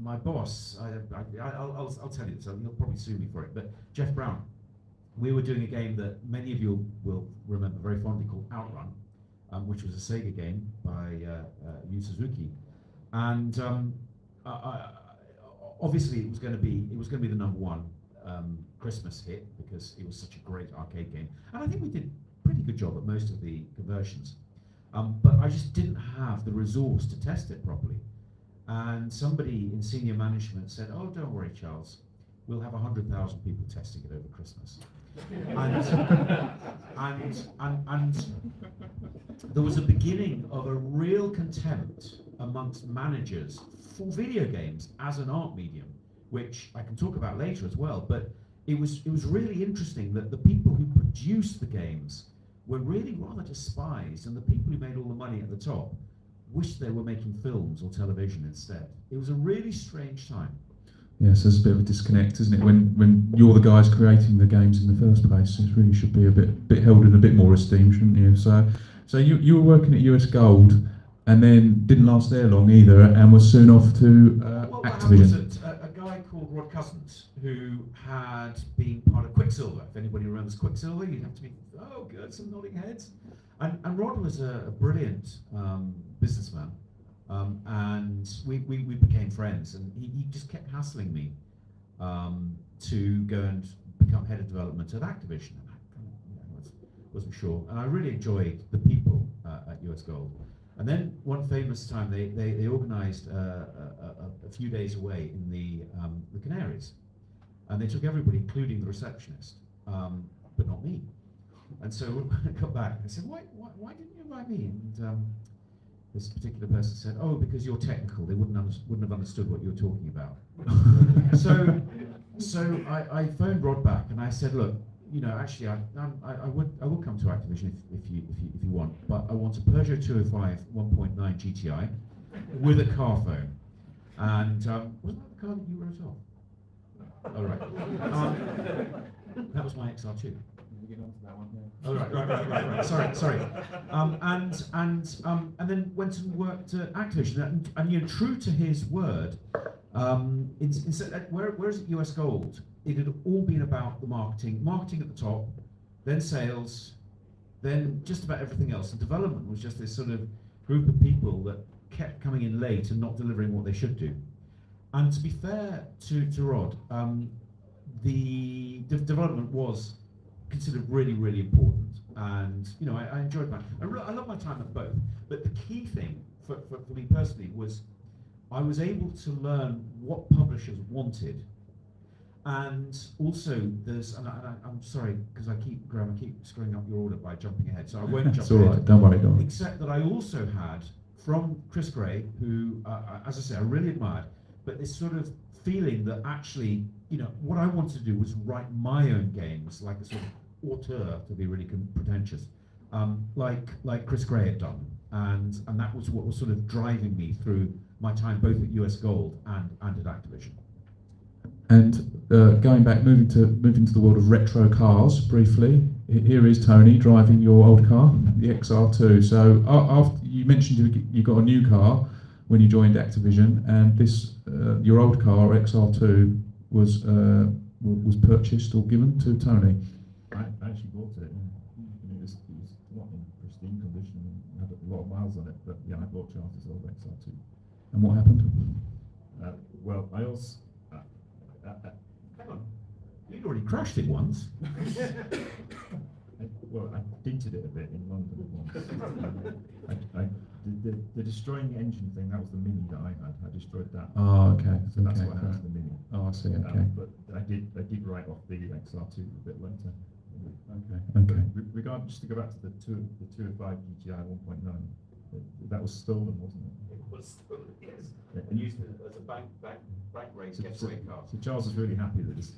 my boss, I'll tell you this, you'll probably sue me for it, but Jeff Brown, we were doing a game that many of you will remember very fondly called Outrun, which was a Sega game by Yu Suzuki, and obviously it was going to be the #1 Christmas hit, because it was such a great arcade game, and I think we did a pretty good job at most of the conversions, but I just didn't have the resource to test it properly. And somebody in senior management said, "Oh, don't worry, Charles, we'll have 100,000 people testing it over Christmas." and there was a beginning of a real contempt amongst managers for video games as an art medium, which I can talk about later as well. But it was really interesting that the people who produced the games were really rather despised, and the people who made all the money at the top wished they were making films or television instead. It was a really strange time. Yes, there's a bit of a disconnect, isn't it? When you're the guys creating the games in the first place, it really should be a bit held in a bit more esteem, shouldn't you? So you were working at US Gold, and then didn't last there long either, and was soon off to Activision. Was a guy called Rod Cousins, who had been part of Quicksilver. If anybody remembers Quicksilver, you'd have to be, oh good, some nodding heads. And Rod was a brilliant businessman, and we became friends, and he just kept hassling me to go and become head of development at Activision. And I wasn't sure, and I really enjoyed the people at US Gold. And then one famous time, they organised a few days away in the Canaries, and they took everybody, including the receptionist, but not me. And so when I got back, I said, why didn't you invite me? And this particular person said, oh, because you're technical, they wouldn't have understood what you were talking about. so I phoned Rod back, and I said, look, actually, I will come to Activision if you want, but I want a Peugeot 205 1.9 GTI with a car phone. And wasn't that the car that you wrote off? All right. That was my XR2. Get onto that one. Yeah. Oh, right. Sorry. And then went and worked at Activision, and true to his word, whereas at US Gold, it had all been about the marketing at the top, then sales, then just about everything else. And development was just this sort of group of people that kept coming in late and not delivering what they should do. And to be fair to Rod, the development was considered really, really important. And I enjoyed I love my time at both. But the key thing for me personally was I was able to learn what publishers wanted. And also, I'm sorry, because Graham, I keep screwing up your order by jumping ahead, so I won't jump ahead. It's all right, don't worry. Except that I also had, from Chris Gray, who, as I say, I really admired, but this sort of feeling that actually, what I wanted to do was write my own games, like a sort of auteur, to be really pretentious, like Chris Gray had done. And that was what was sort of driving me through my time both at US Gold and at Activision. And going back, moving to the world of retro cars briefly. Here is Tony driving your old car, the XR2. So after you mentioned you got a new car, when you joined Activision, and this your old car XR2 was purchased or given to Tony. I actually bought it. It was not in pristine condition, had a lot of miles on it, but yeah, I bought Charles's old XR2. And what happened? Well, I also. Hang on. You'd already crashed it once. I dented it a bit in London once. The destroying the engine thing, that was the Mini that I had. I destroyed that. Oh, okay. So that's Okay, what happened to the Mini. Oh, I see. Okay. But I did write off the XR2 a bit later. Okay. But Okay. regarding, just to go back to the 205 GTI 1.9, that was stolen, wasn't it? It was, yes. Yeah. And used it as a bank race getaway car. So Charles was really happy that this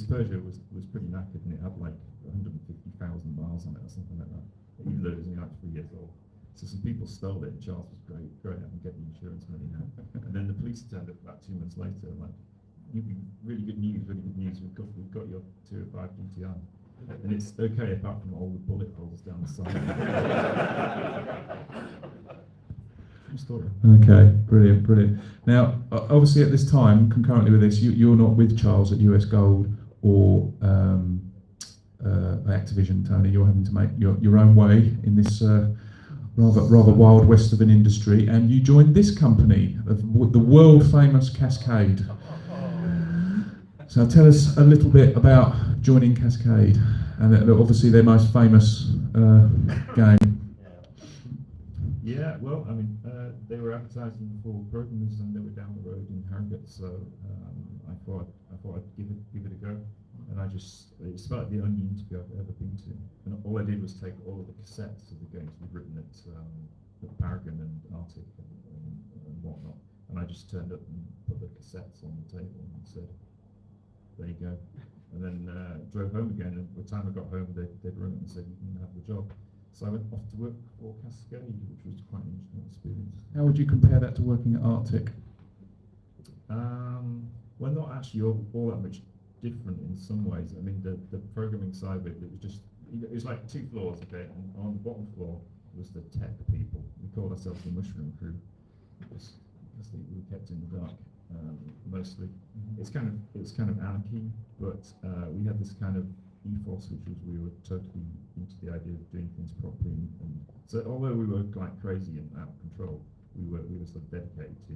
Peugeot was pretty knackered, and it had like 150,000 miles on it or something like that, even though it was only like 3 years old. So some people stole it, and Charles was great at getting insurance money now. And then the police turned up about 2 months later, and like, really good news, we've got your 205 GTI. And it's okay apart from all the bullet holes down the side. True story. Okay, brilliant. Now, obviously at this time, concurrently with this, you're not with Charles at US Gold or Activision, Tony. You're having to make your own way in this rather wild west of an industry, and you joined this company, the world famous Cascade. So tell us a little bit about joining Cascade, and obviously their most famous game. Yeah, well, I mean, they were advertising for programmers, and they were down the road in Harrogate, so I thought I'd give it a go. And it's about the only interview I've ever been to. And all I did was take all of the cassettes of the games we'd written at Paragon and Atric and whatnot, and I just turned up and put the cassettes on the table and said, there you go. And then drove home again, and by the time I got home, they'd rung up and said, you can have the job. So I went off to work for Cascade, which was quite an interesting experience. How would you compare that to working at Arctic? Well, not actually all that much different in some ways. I mean, the programming side of it was just, it was like 2 floors, okay, and on the bottom floor was the tech people. We called ourselves the Mushroom Crew, because we were kept in the dark mostly. It was kind of anarchy, but we had this kind of ethos, which was we were totally into the idea of doing things properly, and so although we were like crazy and out of control, we were sort of dedicated to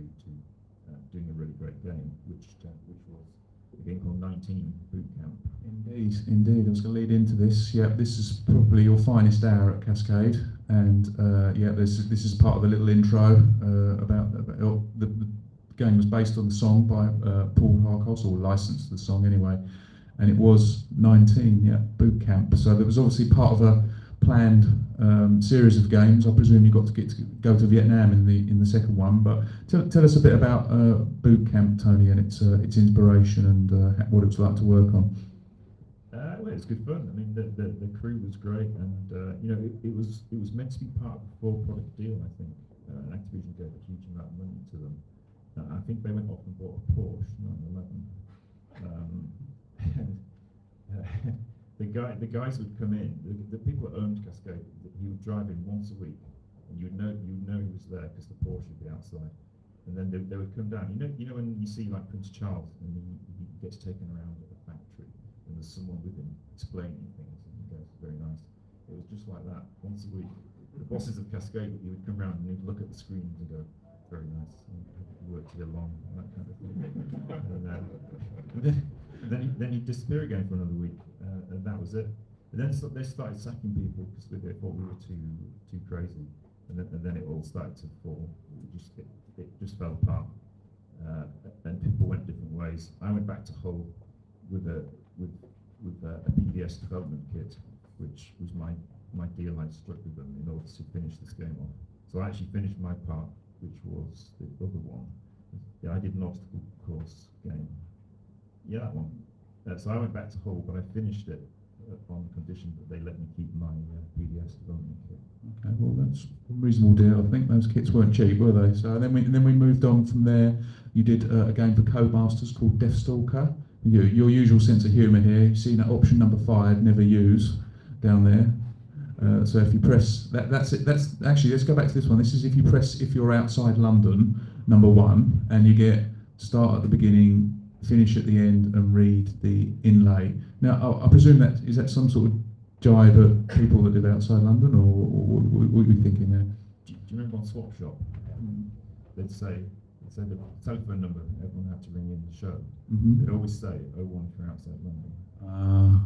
doing a really great game, which was a game called 19 Boot Camp. Indeed. I was going to lead into this. Yeah, this is probably your finest hour at Cascade, and yeah, this is part of the little intro about the game was based on the song by Paul Harkos, or licensed the song anyway, and it was 19, yeah, Boot Camp. So there was obviously part of a planned series of games. I presume you got to go to Vietnam in the second one, but tell us a bit about Boot Camp, Tony, and its inspiration and what it was like to work on. Well, it was good fun. I mean, the crew was great, and you know, it was meant to be part of a full product deal. I think Activision gave a huge amount of money to them. I think they went off and bought a Porsche 911. The guys would come in. The people that owned Cascade, he would drive in once a week, and you'd know he was there because the Porsche would be outside. And then they would come down. You know when you see like Prince Charles and he gets taken around at the factory, and there's someone with him explaining things, and he goes, very nice. It was just like that once a week. The bosses of Cascade, he would come around and he'd look at the screens and go, very nice. Worked here long, that kind of thing. And then he'd disappear again for another week, and that was it. And then they started sacking people because they thought we were too crazy, and then it all started to fall. It just fell apart, and people went different ways. I went back to Hull with a PBS development kit, which was my deal I struck with them in order to finish this game off. So I actually finished my part, which was the other one. Yeah, I did an obstacle course game. Yeah, that one. So I went back to Hull, but I finished it on the condition that they let me keep my PDS development kit. Okay, well that's a reasonable deal. I think those kits weren't cheap, were they? So then we moved on from there. You did a game for Codemasters called Deathstalker. Your usual sense of humour here. You see that option number 5, never use, down there. So if you press that's it. That's actually, let's go back to this one. This is if you press, if you're outside London, number 1, and you get start at the beginning, finish at the end, and read the inlay. Now, I presume that is that some sort of jibe at people that live outside London, or what are you thinking there? Do you remember on Swap Shop? They'd say the telephone number everyone had to ring in the show. Mm-hmm. They'd always say 01 if you're outside London.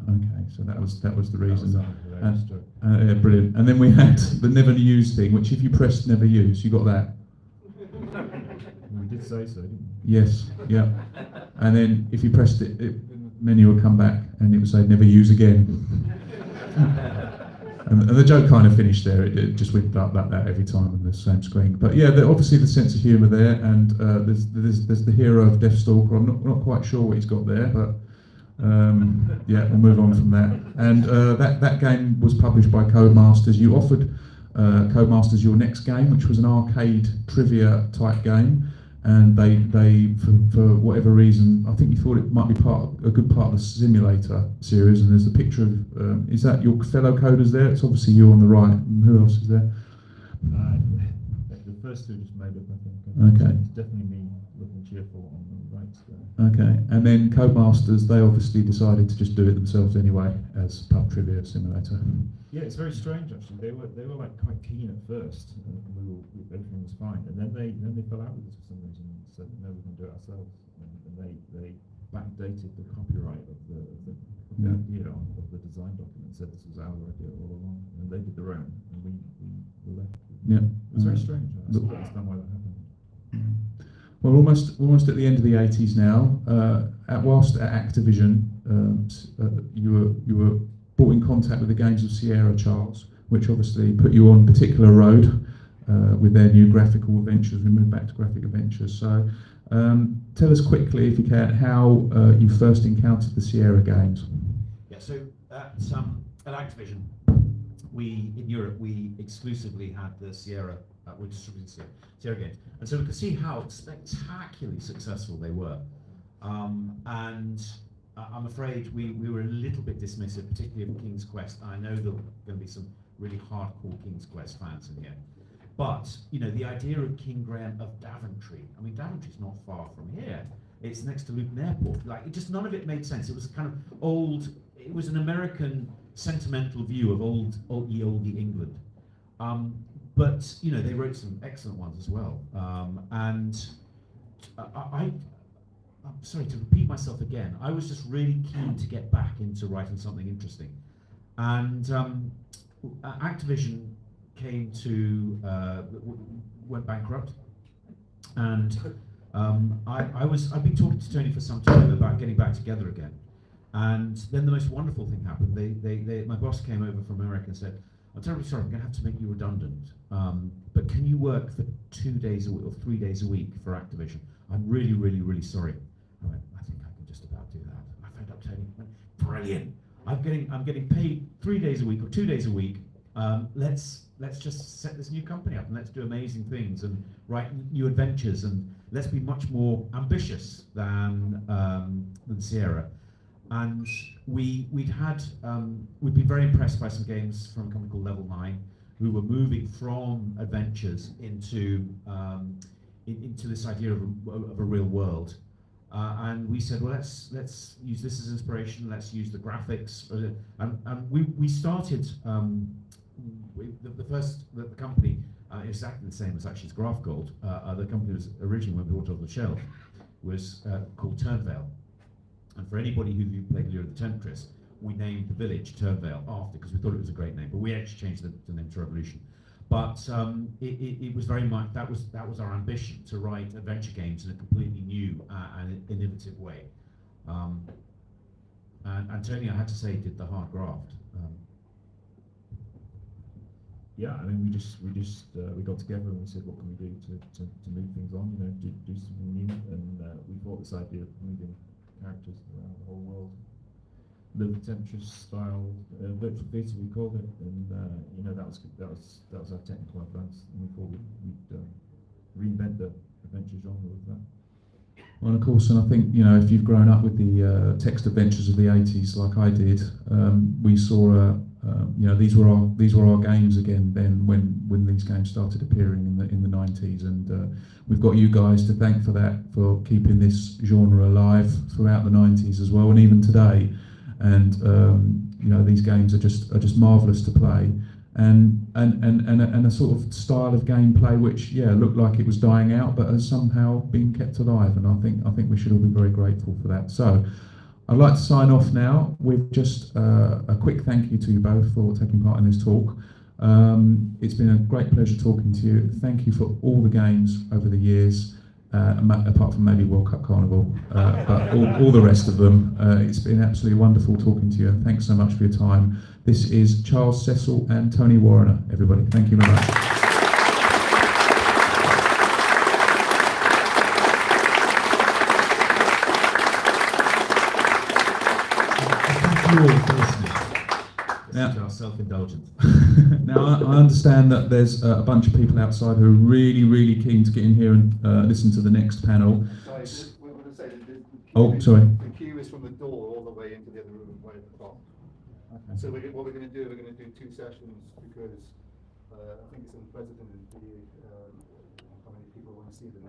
Okay, so that was the reason. Yeah, Brilliant. And then we had the never use thing, which if you pressed never use, you got that. We did say so, didn't we? Yes. Yeah. And then if you pressed it, the menu would come back and it would say never use again. And the joke kind of finished there. It just went like that every time on the same screen. But yeah, obviously the sense of humour there, and there's the hero of Deathstalker. I'm not quite sure what he's got there, but yeah, we'll move on from that. And that game was published by Codemasters. You offered Codemasters your next game, which was an arcade trivia type game, and they for whatever reason, I think you thought it might be a good part of the simulator series. And there's a picture of is that your fellow coders there? It's obviously you on the right. And who else is there? The first two just made up, I think. Okay. It's definitely me looking cheerful on the right there. Okay, and then Codemasters, they obviously decided to just do it themselves anyway as pub trivia simulator. Yeah, it's very strange actually. They were like quite keen at first, and everything was fine, and then they fell out with us for some reason and said no, we can do it ourselves, and they backdated the copyright of the idea of the design document, and said this was our idea all along, and they did their own, and we were left. Yeah, it was very strange. I still don't understand why that happened. Well, almost at the end of the 80s now. Whilst at Activision, you were brought in contact with the games of Sierra, Charles, which obviously put you on a particular road with their new graphical adventures. We moved back to graphic adventures. So tell us quickly, if you can, how you first encountered the Sierra games. Yeah, so at Activision, in Europe, we exclusively had the Sierra, we're distributing Sierra games. And so we could see how spectacularly successful they were. And I'm afraid we were a little bit dismissive, particularly of King's Quest. I know there are going to be some really hardcore King's Quest fans in here. But, you know, the idea of King Graham of Daventry, I mean, Daventry's not far from here. It's next to Luton Airport. Like, none of it made sense. It was kind of old, it was an American sentimental view of old ye England. But, you know, they wrote some excellent ones as well. And I'm sorry to repeat myself again, I was just really keen to get back into writing something interesting. And Activision went bankrupt. And I've been talking to Tony for some time about getting back together again. And then the most wonderful thing happened. My boss came over from America and said, I'm terribly sorry, I'm going to have to make you redundant. But can you work for 2 days a week or 3 days a week for Activision? I'm really, really, really sorry. I went, I think I can just about do that. I phoned up Tony. Brilliant. I'm getting paid 3 days a week or 2 days a week. Let's just set this new company up and let's do amazing things and write new adventures and let's be much more ambitious than Sierra. And we'd been very impressed by some games from a company called Level 9, who were moving from adventures into this idea of a real world. And we said, well, let's use this as inspiration. Let's use the graphics. And we started the company exactly the same as actually as Graph Gold. The company was originally, when we bought it off the shelf, was called Turnvale. And for anybody who played Lure of the Temptress, we named the village Turnvale after, because we thought it was a great name, but we actually changed the name to Revolution. But it was very much, that was our ambition, to write adventure games in a completely new and innovative way. And Tony, I had to say, did the hard graft. Yeah, I mean, we got together and we said, what can we do to move things on? You know, do something new, and we thought this idea of moving characters around the whole world, Lure of the Temptress style virtual theatre, we called it, and you know, that was our technical advance, and we thought we'd reinvent the adventure genre with that. Well, of course, and I think, you know, if you've grown up with the text adventures of the 80s like I did, we saw these were our games again then when these games started appearing in the 90s, and we've got you guys to thank for that, for keeping this genre alive throughout the 90s as well, and even today. And these games are just marvelous to play, and a sort of style of gameplay which looked like it was dying out, but has somehow been kept alive, and I think we should all be very grateful for that. So I'd like to sign off now with just a quick thank you to you both for taking part in this talk. It's been a great pleasure talking to you. Thank you for all the games over the years, apart from maybe World Cup Carnival, but all the rest of them. It's been absolutely wonderful talking to you, and thanks so much for your time. This is Charles, Cecil and Tony Warriner, everybody. Thank you very much. This is our self-indulgence. Now, I understand that there's a bunch of people outside who are really, really keen to get in here and listen to the next panel. Sorry, we want to say that Oh, sorry. the queue is from the door all the way into the other room right at the top. Okay. So what we're going to do, we're going to do 2 sessions because I think it's unprecedented how many people want to see the